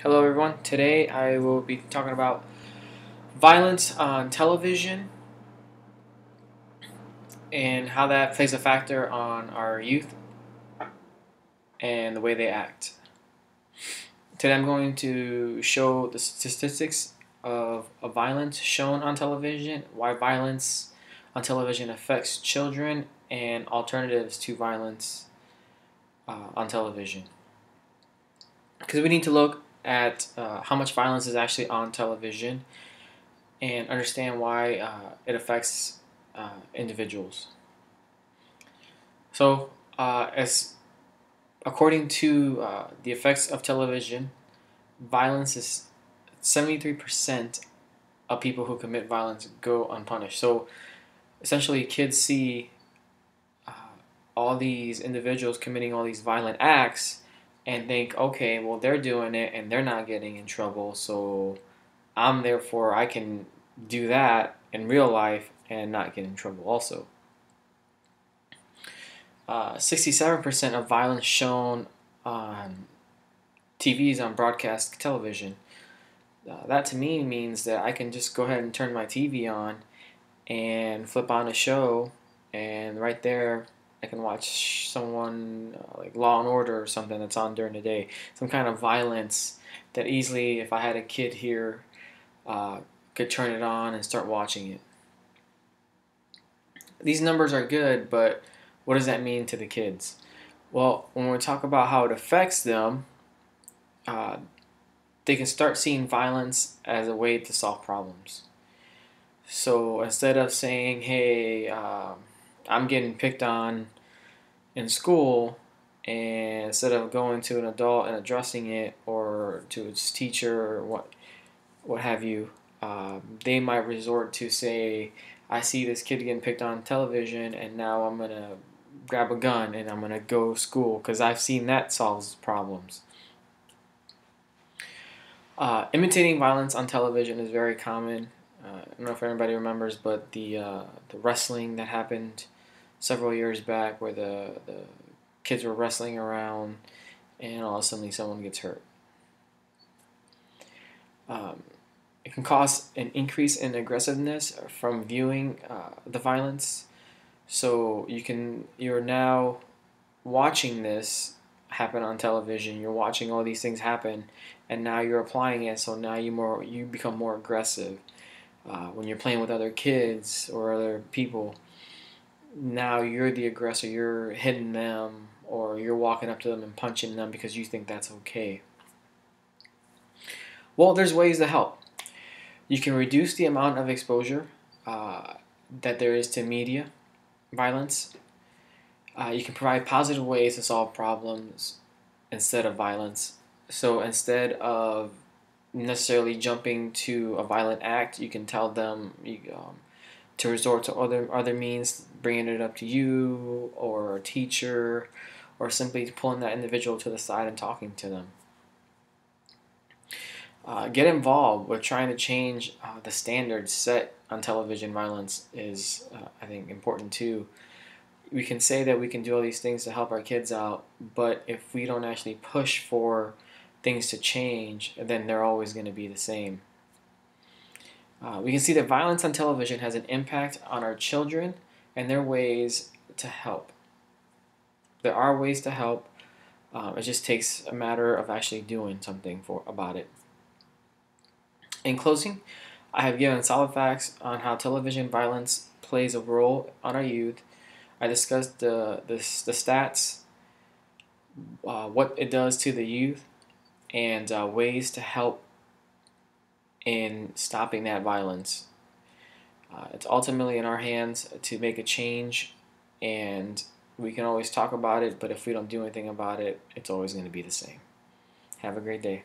Hello, everyone. Today I will be talking about violence on television and how that plays a factor on our youth and the way they act. Today I'm going to show the statistics of violence shown on television, why violence on television affects children, and alternatives to violence on television. Because we need to look at how much violence is actually on television and understand why it affects individuals. So, as according to the effects of television, violence is 73% of people who commit violence go unpunished. So, essentially, kids see uh, all these individuals committing all these violent acts and think, okay, well, they're doing it and they're not getting in trouble, so I can do that in real life and not get in trouble also. 67% of violence shown on TVs, on broadcast television. That to me means that I can just go ahead and turn my TV on and flip on a show, and right there I can watch someone like Law and Order or something that's on during the day. Some kind of violence that easily, if I had a kid here, uh, could turn it on and start watching it. These numbers are good, but what does that mean to the kids? Well, when we talk about how it affects them, uh, they can start seeing violence as a way to solve problems. So instead of saying, hey, I'm getting picked on in school, and instead of going to an adult and addressing it or to its teacher or what have you, they might resort to say, I see this kid getting picked on television, and now I'm going to grab a gun and I'm going to go to school because I've seen that solves problems. Imitating violence on television is very common. I don't know if anybody remembers, but the wrestling that happened several years back, where the kids were wrestling around, and all of a sudden someone gets hurt. Um, it can cause an increase in aggressiveness from viewing the violence. So you're now watching this happen on television. You're watching all these things happen, and now you're applying it. So now you become more aggressive when you're playing with other kids or other people. Now you're the aggressor. You're hitting them, or you're walking up to them and punching them because you think that's okay. Well, there's ways to help. You can reduce the amount of exposure uh, that there is to media violence. You can provide positive ways to solve problems instead of violence. So instead of necessarily jumping to a violent act, you can tell them to resort to other means, bringing it up to you or a teacher, or simply pulling that individual to the side and talking to them. Get involved with trying to change the standards set on television violence is, I think, important too. We can say that we can do all these things to help our kids out, but if we don't actually push for things to change, then they're always going to be the same. We can see that violence on television has an impact on our children, and there are ways to help. There are ways to help. It just takes a matter of actually doing something about it. In closing, I have given solid facts on how television violence plays a role on our youth. I discussed the stats, what it does to the youth, and ways to help in stopping that violence. It's ultimately in our hands to make a change, and we can always talk about it, but if we don't do anything about it, it's always going to be the same. Have a great day.